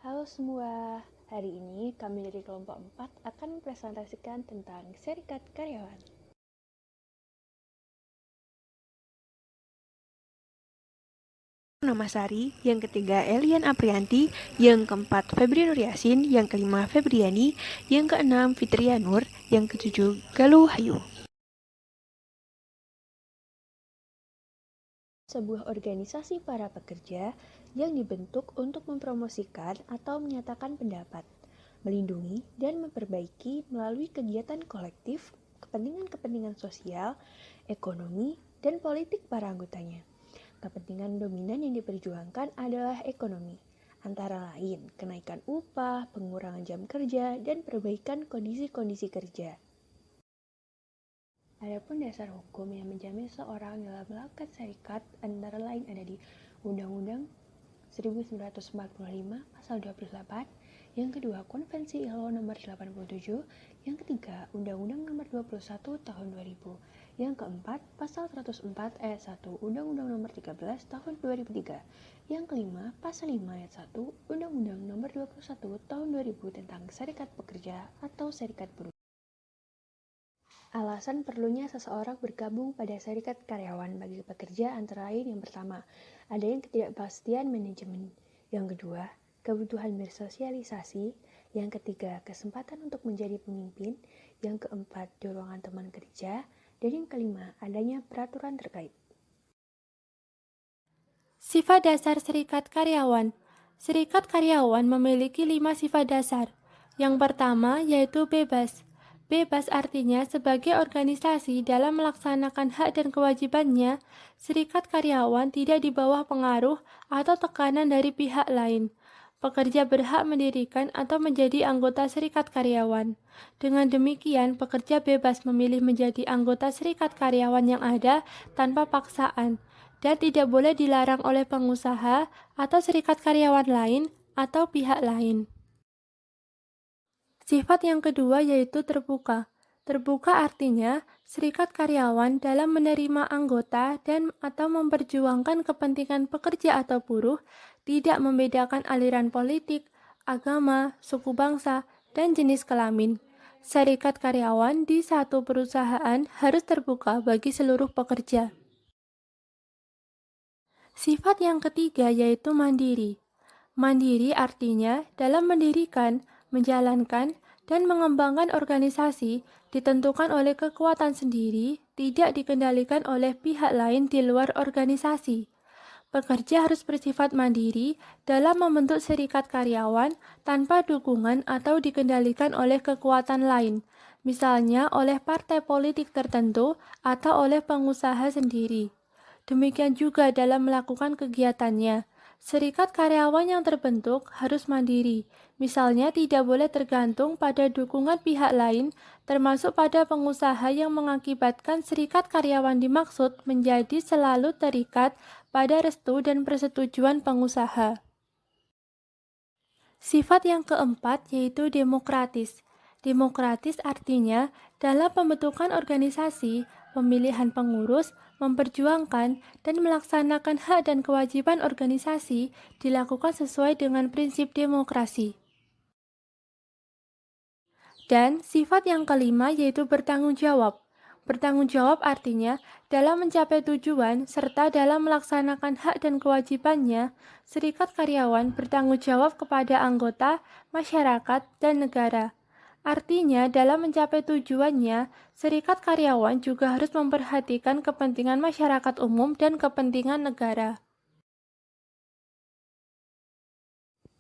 Halo semua, hari ini kami dari kelompok 4 akan mempresentasikan tentang serikat karyawan. Nama Sari, yang ketiga Elian Aprianti, yang keempat Febri Nur Yasin, yang kelima Febriani, yang keenam Fitria Nur, yang ketujuh Galuh Hayu. Sebuah organisasi para pekerja yang dibentuk untuk mempromosikan atau menyatakan pendapat, melindungi dan memperbaiki melalui kegiatan kolektif, kepentingan-kepentingan sosial, ekonomi, dan politik para anggotanya. Kepentingan dominan yang diperjuangkan adalah ekonomi, antara lain kenaikan upah, pengurangan jam kerja, dan perbaikan kondisi-kondisi kerja. Adapun dasar hukum yang menjamin seorang dalam melakukan serikat antara lain ada di Undang-Undang 1945 pasal 28, yang kedua Konvensi ILO nomor 87, yang ketiga Undang-Undang nomor 21 tahun 2000, yang keempat pasal 104 ayat 1 Undang-Undang nomor 13 tahun 2003, yang kelima pasal 5 ayat 1 Undang-Undang nomor 21 tahun 2000 tentang serikat pekerja atau serikat buruh. Alasan perlunya seseorang bergabung pada serikat karyawan bagi pekerja antara lain yang pertama, adanya ketidakpastian manajemen. Yang kedua, kebutuhan bersosialisasi. Yang ketiga, kesempatan untuk menjadi pemimpin. Yang keempat, dorongan teman kerja. Dan yang kelima, adanya peraturan terkait. Sifat dasar serikat karyawan. Serikat karyawan memiliki 5 sifat dasar. Yang pertama yaitu bebas. Bebas artinya sebagai organisasi dalam melaksanakan hak dan kewajibannya, serikat karyawan tidak di bawah pengaruh atau tekanan dari pihak lain. Pekerja berhak mendirikan atau menjadi anggota serikat karyawan. Dengan demikian, pekerja bebas memilih menjadi anggota serikat karyawan yang ada tanpa paksaan, dan tidak boleh dilarang oleh pengusaha atau serikat karyawan lain atau pihak lain. Sifat yang kedua yaitu terbuka. Terbuka artinya serikat karyawan dalam menerima anggota dan atau memperjuangkan kepentingan pekerja atau buruh tidak membedakan aliran politik, agama, suku bangsa, dan jenis kelamin. Serikat karyawan di satu perusahaan harus terbuka bagi seluruh pekerja. Sifat yang ketiga yaitu mandiri. Mandiri artinya dalam mendirikan, menjalankan, dan mengembangkan organisasi ditentukan oleh kekuatan sendiri, tidak dikendalikan oleh pihak lain di luar organisasi. Pekerja harus bersifat mandiri dalam membentuk serikat karyawan tanpa dukungan atau dikendalikan oleh kekuatan lain, misalnya oleh partai politik tertentu atau oleh pengusaha sendiri. Demikian juga dalam melakukan kegiatannya. Serikat karyawan yang terbentuk harus mandiri, misalnya tidak boleh tergantung pada dukungan pihak lain, termasuk pada pengusaha yang mengakibatkan serikat karyawan dimaksud menjadi selalu terikat pada restu dan persetujuan pengusaha. Sifat yang keempat yaitu demokratis. Demokratis artinya dalam pembentukan organisasi, pemilihan pengurus, memperjuangkan dan melaksanakan hak dan kewajiban organisasi dilakukan sesuai dengan prinsip demokrasi. Dan sifat yang kelima yaitu bertanggung jawab. Bertanggung jawab artinya dalam mencapai tujuan serta dalam melaksanakan hak dan kewajibannya, serikat karyawan bertanggung jawab kepada anggota, masyarakat, dan negara. Artinya, dalam mencapai tujuannya, serikat karyawan juga harus memperhatikan kepentingan masyarakat umum dan kepentingan negara.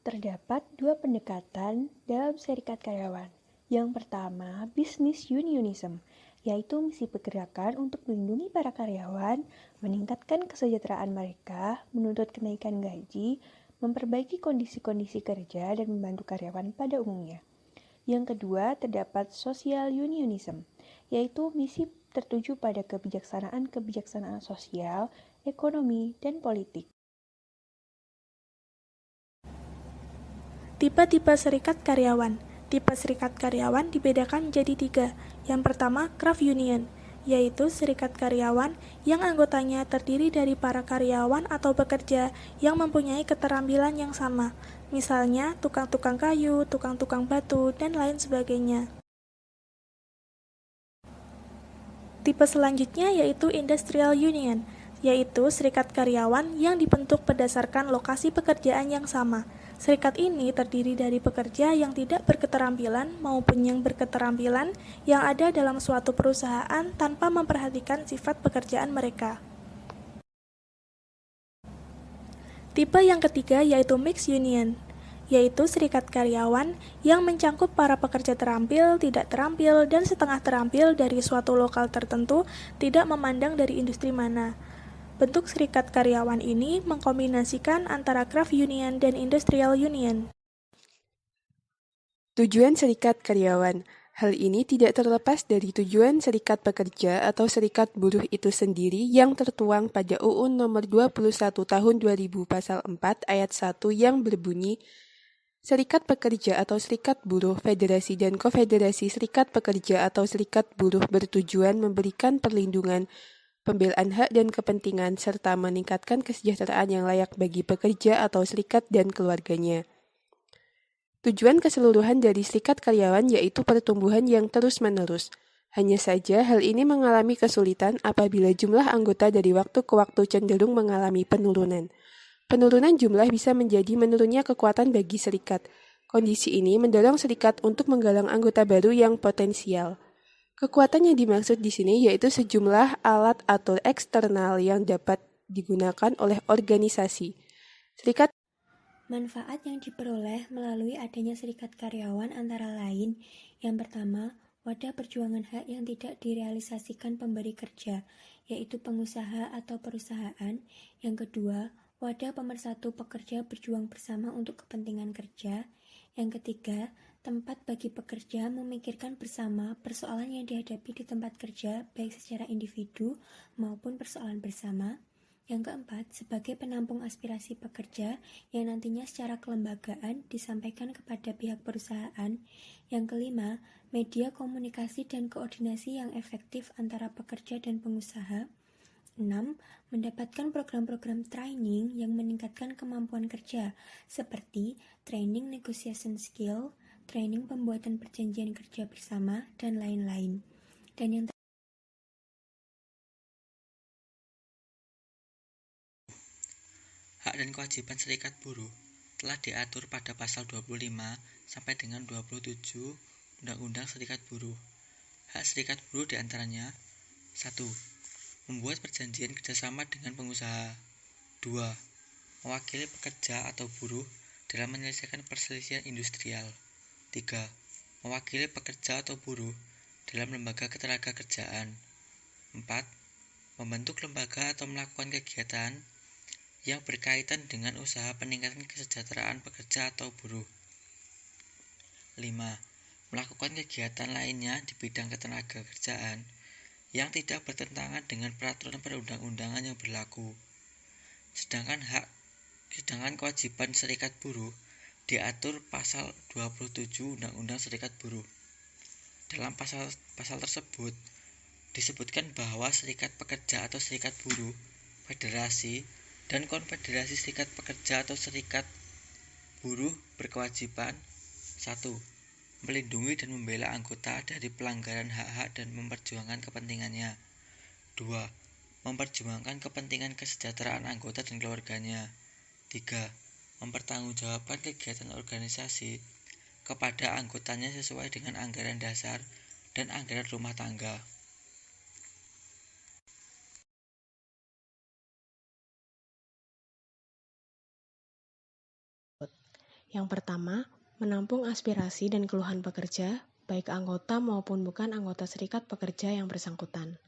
Terdapat dua pendekatan dalam serikat karyawan. Yang pertama, bisnis unionism, yaitu misi pergerakan untuk melindungi para karyawan, meningkatkan kesejahteraan mereka, menuntut kenaikan gaji, memperbaiki kondisi-kondisi kerja, dan membantu karyawan pada umumnya. Yang kedua, terdapat social unionism, yaitu misi tertuju pada kebijaksanaan sosial, ekonomi, dan politik. Tipe-tipe serikat karyawan. Tipe serikat karyawan dibedakan menjadi 3. Yang pertama, craft union, yaitu serikat karyawan yang anggotanya terdiri dari para karyawan atau pekerja yang mempunyai keterampilan yang sama. misalnya tukang-tukang kayu, tukang-tukang batu, dan lain sebagainya. Tipe selanjutnya yaitu Industrial Union, yaitu serikat karyawan yang dibentuk berdasarkan lokasi pekerjaan yang sama. Serikat ini terdiri dari pekerja yang tidak berketerampilan maupun yang berketerampilan yang ada dalam suatu perusahaan tanpa memperhatikan sifat pekerjaan mereka. Tipe yang ketiga yaitu Mixed Union, yaitu serikat karyawan yang mencangkup para pekerja terampil, tidak terampil, dan setengah terampil dari suatu lokal tertentu, tidak memandang dari industri mana. Bentuk serikat karyawan ini mengkombinasikan antara craft union dan industrial union. Tujuan serikat karyawan. Hal ini tidak terlepas dari tujuan serikat pekerja atau serikat buruh itu sendiri yang tertuang pada UU Nomor 21 Tahun 2000 Pasal 4 Ayat 1 yang berbunyi, Serikat pekerja atau serikat buruh, federasi dan konfederasi serikat pekerja atau serikat buruh bertujuan memberikan perlindungan, pembelaan hak dan kepentingan, serta meningkatkan kesejahteraan yang layak bagi pekerja atau serikat dan keluarganya. Tujuan keseluruhan dari serikat karyawan yaitu pertumbuhan yang terus-menerus. Hanya saja hal ini mengalami kesulitan apabila jumlah anggota dari waktu ke waktu cenderung mengalami penurunan. Penurunan jumlah bisa menjadi menurunnya kekuatan bagi serikat. Kondisi ini mendorong serikat untuk menggalang anggota baru yang potensial. Kekuatan yang dimaksud di sini yaitu sejumlah alat atur eksternal yang dapat digunakan oleh organisasi. Serikat Manfaat yang diperoleh melalui adanya serikat karyawan antara lain, yang pertama, wadah perjuangan hak yang tidak direalisasikan pemberi kerja, yaitu pengusaha atau perusahaan. Yang kedua, wadah pemersatu pekerja berjuang bersama untuk kepentingan kerja. Yang ketiga, tempat bagi pekerja memikirkan bersama persoalan yang dihadapi di tempat kerja, baik secara individu maupun persoalan bersama. Yang keempat, sebagai penampung aspirasi pekerja yang nantinya secara kelembagaan disampaikan kepada pihak perusahaan. Yang kelima, media komunikasi dan koordinasi yang efektif antara pekerja dan pengusaha. 6. Mendapatkan program-program training yang meningkatkan kemampuan kerja, seperti training negotiation skill, training pembuatan perjanjian kerja bersama, dan lain-lain. Dan yang Hak dan kewajiban serikat buruh telah diatur pada pasal 25 sampai dengan 27 Undang-Undang Serikat Buruh. Hak serikat buruh diantaranya 1. Membuat perjanjian kerjasama dengan pengusaha. 2. Mewakili pekerja atau buruh dalam menyelesaikan perselisihan industrial. 3. Mewakili pekerja atau buruh dalam lembaga ketenagakerjaan. 4. Membentuk lembaga atau melakukan kegiatan yang berkaitan dengan usaha peningkatan kesejahteraan pekerja atau buruh. 5. Melakukan kegiatan lainnya di bidang ketenagakerjaan yang tidak bertentangan dengan peraturan perundang-undangan yang berlaku. Sedangkan kewajiban serikat buruh diatur pasal 27 Undang-Undang Serikat Buruh. Dalam pasal tersebut disebutkan bahwa serikat pekerja atau serikat buruh, federasi, dan konfederasi serikat pekerja atau serikat buruh berkewajiban 1. Melindungi dan membela anggota dari pelanggaran hak-hak dan memperjuangkan kepentingannya. 2. Memperjuangkan kepentingan kesejahteraan anggota dan keluarganya. 3. Mempertanggungjawabkan kegiatan organisasi kepada anggotanya sesuai dengan anggaran dasar dan anggaran rumah tangga. Yang pertama, menampung aspirasi dan keluhan pekerja, baik anggota maupun bukan anggota serikat pekerja yang bersangkutan.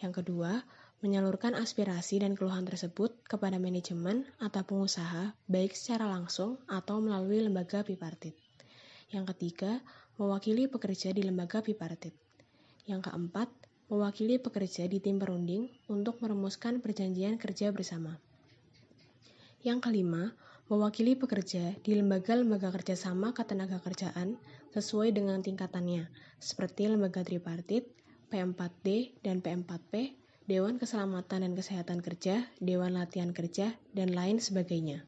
Yang kedua, menyalurkan aspirasi dan keluhan tersebut kepada manajemen atau pengusaha, baik secara langsung atau melalui lembaga bipartit. Yang ketiga, mewakili pekerja di lembaga bipartit. Yang keempat, mewakili pekerja di tim perunding untuk merumuskan perjanjian kerja bersama. Yang kelima, mewakili pekerja di lembaga-lembaga kerjasama ketenagakerjaan sesuai dengan tingkatannya, seperti lembaga tripartit, P4D dan P4P, Dewan Keselamatan dan Kesehatan Kerja, Dewan Latihan Kerja, dan lain sebagainya.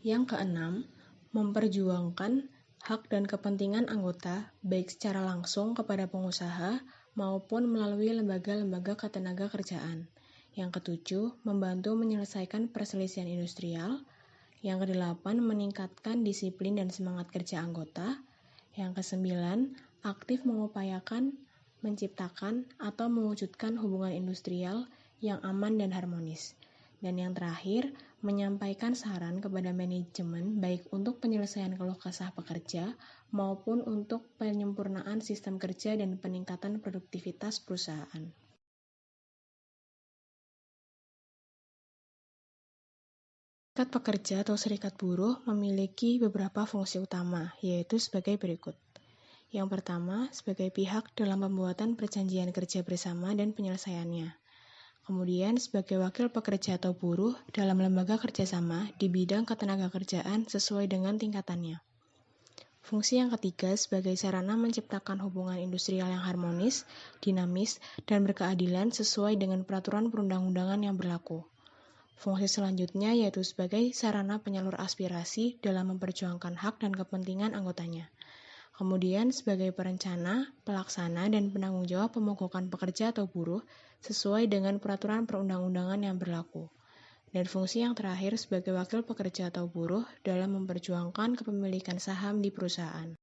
Yang keenam, memperjuangkan hak dan kepentingan anggota baik secara langsung kepada pengusaha maupun melalui lembaga-lembaga ketenaga kerjaan. Yang ketujuh, membantu menyelesaikan perselisihan industrial. Yang kedelapan, meningkatkan disiplin dan semangat kerja anggota. Yang kesembilan, aktif mengupayakan, menciptakan, atau mewujudkan hubungan industrial yang aman dan harmonis. Dan yang terakhir, menyampaikan saran kepada manajemen baik untuk penyelesaian keluh kesah pekerja maupun untuk penyempurnaan sistem kerja dan peningkatan produktivitas perusahaan. Serikat pekerja atau serikat buruh memiliki beberapa fungsi utama, yaitu sebagai berikut. Yang pertama, sebagai pihak dalam pembuatan perjanjian kerja bersama dan penyelesaiannya. Kemudian, sebagai wakil pekerja atau buruh dalam lembaga kerjasama di bidang ketenaga kerjaan sesuai dengan tingkatannya. Fungsi yang ketiga, sebagai sarana menciptakan hubungan industrial yang harmonis, dinamis, dan berkeadilan sesuai dengan peraturan perundang-undangan yang berlaku. Fungsi selanjutnya yaitu sebagai sarana penyalur aspirasi dalam memperjuangkan hak dan kepentingan anggotanya. Kemudian sebagai perencana, pelaksana, dan penanggung jawab pemogokan pekerja atau buruh sesuai dengan peraturan perundang-undangan yang berlaku. Dan fungsi yang terakhir sebagai wakil pekerja atau buruh dalam memperjuangkan kepemilikan saham di perusahaan.